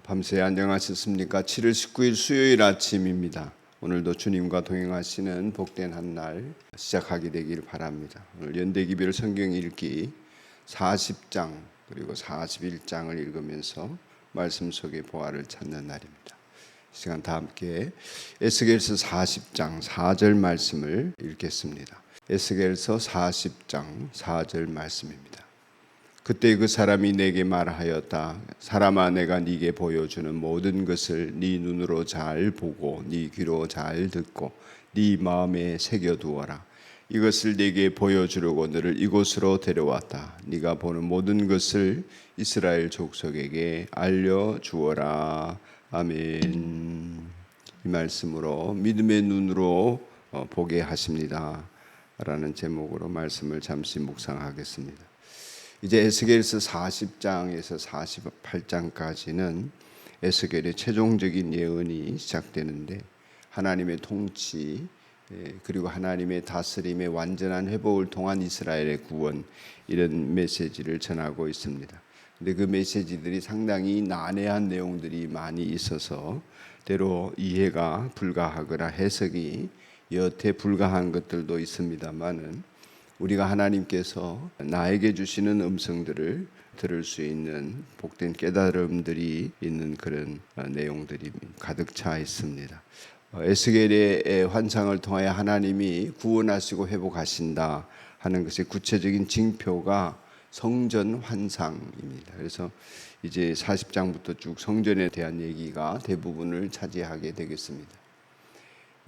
밤새 안녕하셨습니까? 7월 19일 수요일 아침입니다. 오늘도 주님과 동행하시는 복된 한 날 시작하게 되길 바랍니다. 오늘 연대기별 성경 읽기 40장 그리고 41장을 읽으면서 말씀 속의 보화를 찾는 날입니다. 이 시간 다 함께 에스겔서 40장 4절 말씀을 읽겠습니다. 에스겔서 40장 4절 말씀입니다. 그때 그 사람이 내게 말하였다. 사람아, 내가 네게 보여주는 모든 것을 네 눈으로 잘 보고 네 귀로 잘 듣고 네 마음에 새겨두어라. 이것을 네게 보여주려고 너를 이곳으로 데려왔다. 네가 보는 모든 것을 이스라엘 족속에게 알려주어라. 아멘. 이 말씀으로 믿음의 눈으로 보게 하십니다 라는 제목으로 말씀을 잠시 묵상하겠습니다. 이제 에스겔서 40장에서 48장까지는 에스겔의 최종적인 예언이 시작되는데 하나님의 통치 그리고 하나님의 다스림의 완전한 회복을 통한 이스라엘의 구원, 이런 메시지를 전하고 있습니다. 근데 그 메시지들이 상당히 난해한 내용들이 많이 있어서 때로 이해가 불가하거나 해석이 여태 불가한 것들도 있습니다만은 우리가 하나님께서 나에게 주시는 음성들을 들을 수 있는 복된 깨달음들이 있는 그런 내용들이 가득 차 있습니다. 에스겔의 환상을 통하여 하나님이 구원하시고 회복하신다 하는 것의 구체적인 징표가 성전 환상입니다. 그래서 이제 40장부터 쭉 성전에 대한 얘기가 대부분을 차지하게 되겠습니다.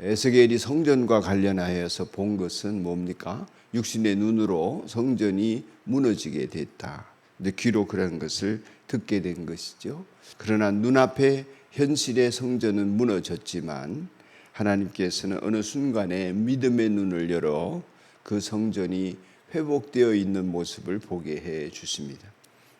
에스겔이 성전과 관련하여서 본 것은 뭡니까? 육신의 눈으로 성전이 무너지게 됐다. 근데 귀로 그런 것을 듣게 된 것이죠. 그러나 눈앞에 현실의 성전은 무너졌지만 하나님께서는 어느 순간에 믿음의 눈을 열어 그 성전이 회복되어 있는 모습을 보게 해 주십니다.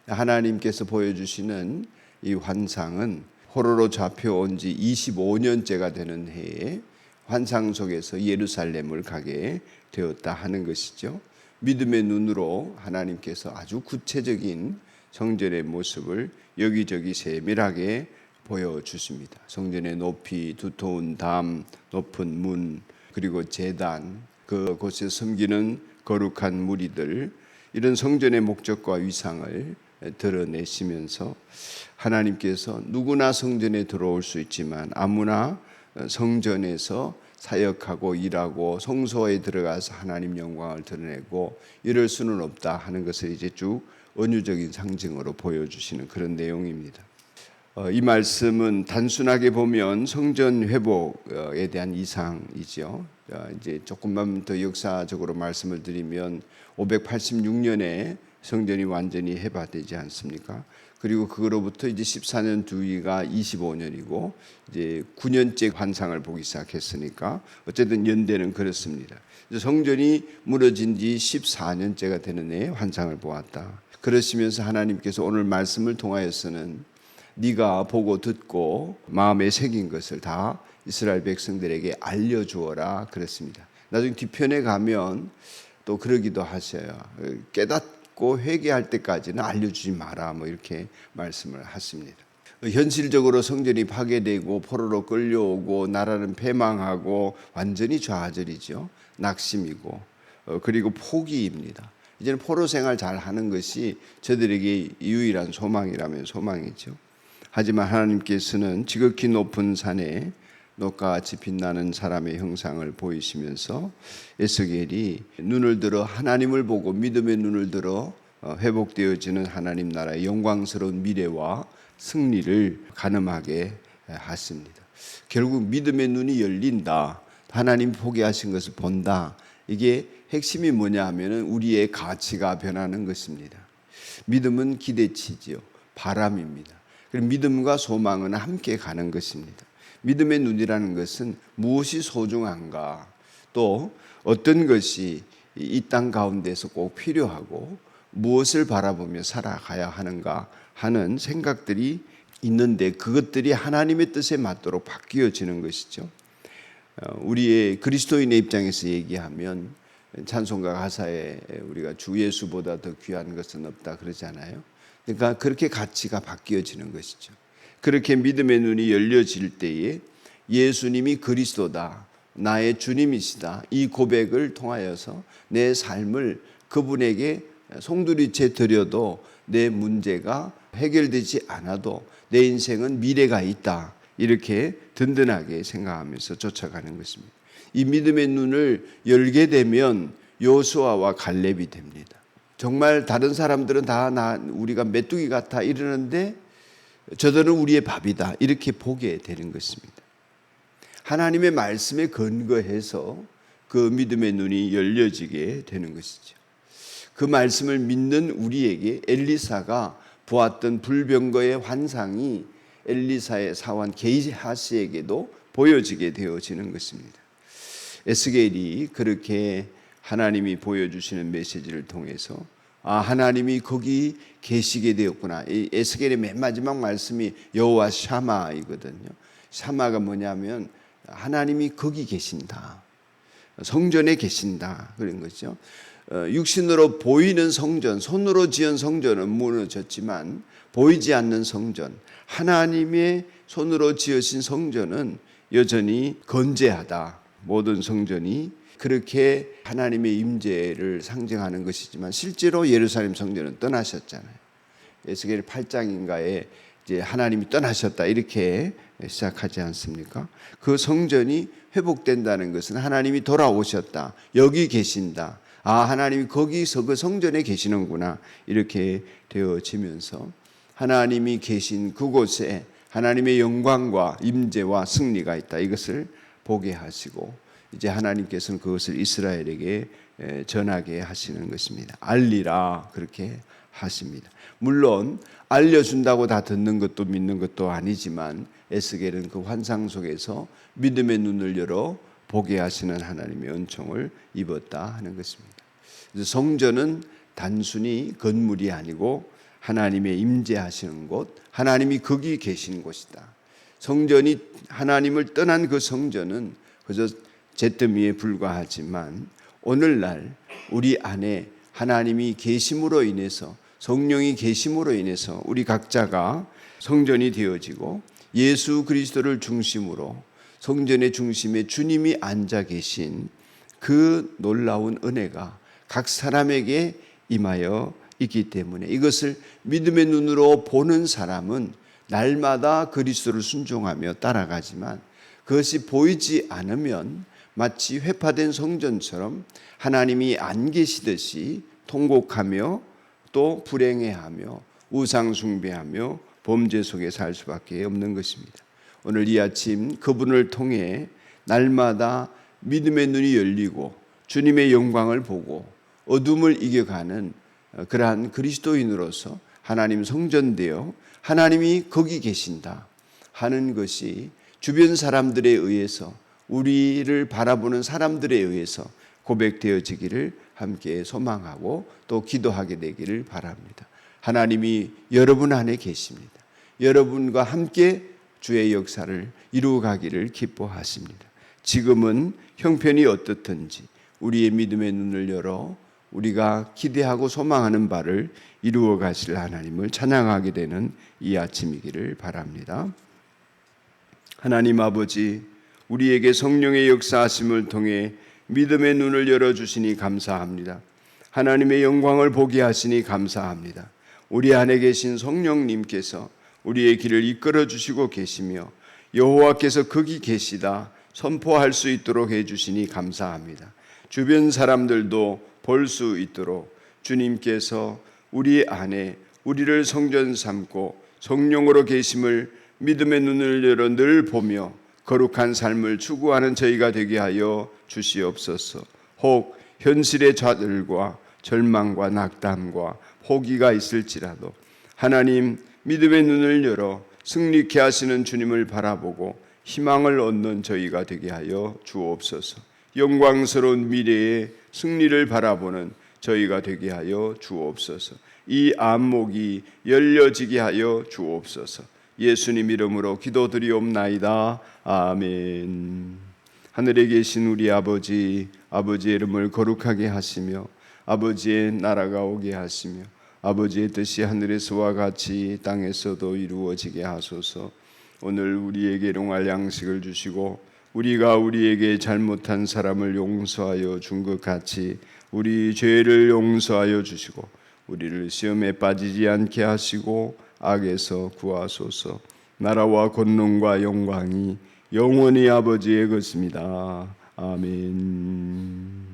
하나님께서 보여주시는 이 환상은 포로로 잡혀온 지 25년째가 되는 해에 환상 속에서 예루살렘을 가게 되었다 하는 것이죠. 믿음의 눈으로 하나님께서 아주 구체적인 성전의 모습을 여기저기 세밀하게 보여주십니다. 성전의 높이, 두터운 담, 높은 문, 그리고 제단, 그곳에 섬기는 거룩한 무리들, 이런 성전의 목적과 위상을 드러내시면서 하나님께서 누구나 성전에 들어올 수 있지만 아무나 성전에서 사역하고 일하고 성소에 들어가서 하나님 영광을 드러내고 이럴 수는 없다 하는 것을 이제 쭉 은유적인 상징으로 보여주시는 그런 내용입니다. 이 말씀은 단순하게 보면 성전 회복에 대한 이상이죠. 이제 조금만 더 역사적으로 말씀을 드리면 586년에 성전이 완전히 해방되지 않습니까? 그리고 그거로부터 이제 14년 뒤가 25년이고 이제 9년째 환상을 보기 시작했으니까 어쨌든 연대는 그렇습니다. 성전이 무너진 지 14년째가 되는 해에 환상을 보았다. 그러시면서 하나님께서 오늘 말씀을 통하여서는 네가 보고 듣고 마음에 새긴 것을 다 이스라엘 백성들에게 알려주어라 그랬습니다. 나중에 뒤편에 가면 또 그러기도 하셔요. 깨닫고 회개할 때까지는 알려주지 마라 뭐 이렇게 말씀을 하십니다. 현실적으로 성전이 파괴되고 포로로 끌려오고 나라는 패망하고 완전히 좌절이죠. 낙심이고 그리고 포기입니다. 이제는 포로 생활 잘 하는 것이 저들에게 유일한 소망이라면 소망이죠. 하지만 하나님께서는 지극히 높은 산에 녹과같이 빛나는 사람의 형상을 보이시면서 에스겔이 눈을 들어 하나님을 보고 믿음의 눈을 들어 회복되어지는 하나님 나라의 영광스러운 미래와 승리를 가늠하게 하십니다. 결국 믿음의 눈이 열린다. 하나님 포기하신 것을 본다. 이게 핵심이 뭐냐 하면 우리의 가치가 변하는 것입니다. 믿음은 기대치지요. 바람입니다. 그리고 믿음과 소망은 함께 가는 것입니다. 믿음의 눈이라는 것은 무엇이 소중한가, 또 어떤 것이 이 땅 가운데서 꼭 필요하고 무엇을 바라보며 살아가야 하는가 하는 생각들이 있는데 그것들이 하나님의 뜻에 맞도록 바뀌어지는 것이죠. 우리의 그리스도인의 입장에서 얘기하면 찬송가 가사에 우리가 주 예수보다 더 귀한 것은 없다 그러잖아요. 그러니까 그렇게 가치가 바뀌어지는 것이죠. 그렇게 믿음의 눈이 열려질 때에 예수님이 그리스도다, 나의 주님이시다, 이 고백을 통하여서 내 삶을 그분에게 송두리째 드려도 내 문제가 해결되지 않아도 내 인생은 미래가 있다, 이렇게 든든하게 생각하면서 쫓아가는 것입니다. 이 믿음의 눈을 열게 되면 여호수아와 갈렙이 됩니다. 정말 다른 사람들은 다 우리가 메뚜기 같아 이러는데 저들은 우리의 밥이다, 이렇게 보게 되는 것입니다. 하나님의 말씀에 근거해서 그 믿음의 눈이 열려지게 되는 것이죠. 그 말씀을 믿는 우리에게 엘리사가 보았던 불병거의 환상이 엘리사의 사환 게하시에게도 보여지게 되어지는 것입니다. 에스겔이 그렇게 하나님이 보여주시는 메시지를 통해서 하나님이 거기 계시게 되었구나. 이 에스겔의 맨 마지막 말씀이 여호와 샤마이거든요. 샤마가 뭐냐면 하나님이 거기 계신다, 성전에 계신다, 그런 거죠. 육신으로 보이는 성전, 손으로 지은 성전은 무너졌지만 보이지 않는 성전, 하나님의 손으로 지으신 성전은 여전히 건재하다. 모든 성전이 그렇게 하나님의 임재를 상징하는 것이지만 실제로 예루살렘 성전은 떠나셨잖아요. 에스겔 8장인가에 이제 하나님이 떠나셨다, 이렇게 시작하지 않습니까? 그 성전이 회복된다는 것은 하나님이 돌아오셨다, 여기 계신다, 하나님이 거기서 그 성전에 계시는구나, 이렇게 되어지면서 하나님이 계신 그곳에 하나님의 영광과 임재와 승리가 있다, 이것을 보게 하시고 이제 하나님께서는 그것을 이스라엘에게 전하게 하시는 것입니다. 알리라, 그렇게 하십니다. 물론 알려준다고 다 듣는 것도 믿는 것도 아니지만 에스겔은 그 환상 속에서 믿음의 눈을 열어 보게 하시는 하나님의 은총을 입었다 하는 것입니다. 그래서 성전은 단순히 건물이 아니고 하나님의 임재하시는 곳, 하나님이 거기 계신 곳이다. 성전이 하나님을 떠난 그 성전은 그저 잿더미에 불과하지만 오늘날 우리 안에 하나님이 계심으로 인해서, 성령이 계심으로 인해서 우리 각자가 성전이 되어지고 예수 그리스도를 중심으로 성전의 중심에 주님이 앉아 계신 그 놀라운 은혜가 각 사람에게 임하여 있기 때문에 이것을 믿음의 눈으로 보는 사람은 날마다 그리스도를 순종하며 따라가지만 그것이 보이지 않으면 마치 회파된 성전처럼 하나님이 안 계시듯이 통곡하며 또 불행해하며 우상 숭배하며 범죄 속에 살 수밖에 없는 것입니다. 오늘 이 아침 그분을 통해 날마다 믿음의 눈이 열리고 주님의 영광을 보고 어둠을 이겨가는 그러한 그리스도인으로서 하나님 성전되어 하나님이 거기 계신다 하는 것이 주변 사람들에 의해서, 우리를 바라보는 사람들에 의해서 고백되어지기를 함께 소망하고 또 기도하게 되기를 바랍니다. 하나님이 여러분 안에 계십니다. 여러분과 함께 주의 역사를 이루어가기를 기뻐하십니다. 지금은 형편이 어떻든지 우리의 믿음의 눈을 열어 우리가 기대하고 소망하는 바를 이루어 가실 하나님을 찬양하게 되는 이 아침이기를 바랍니다. 하나님 아버지, 우리에게 성령의 역사하심을 통해 믿음의 눈을 열어주시니 감사합니다. 하나님의 영광을 보게 하시니 감사합니다. 우리 안에 계신 성령님께서 우리의 길을 이끌어 주시고 계시며 여호와께서 거기 계시다 선포할 수 있도록 해주시니 감사합니다. 주변 사람들도 볼 수 있도록 주님께서 우리 안에 우리를 성전 삼고 성령으로 계심을 믿음의 눈을 열어 늘 보며 거룩한 삶을 추구하는 저희가 되게 하여 주시옵소서. 혹 현실의 좌절과 절망과 낙담과 포기가 있을지라도 하나님 믿음의 눈을 열어 승리케 하시는 주님을 바라보고 희망을 얻는 저희가 되게 하여 주옵소서. 영광스러운 미래의 승리를 바라보는 저희가 되게 하여 주옵소서. 이 안목이 열려지게 하여 주옵소서. 예수님 이름으로 기도드리옵나이다. 아멘. 하늘에 계신 우리 아버지, 아버지의 이름을 거룩하게 하시며 아버지의 나라가 오게 하시며 아버지의 뜻이 하늘에서와 같이 땅에서도 이루어지게 하소서. 오늘 우리에게 일용할 양식을 주시고 우리가 우리에게 잘못한 사람을 용서하여 준 것 같이 우리 죄를 용서하여 주시고 우리를 시험에 빠지지 않게 하시고 악에서 구하소서. 나라와 권능과 영광이 영원히 아버지의 것입니다. 아멘.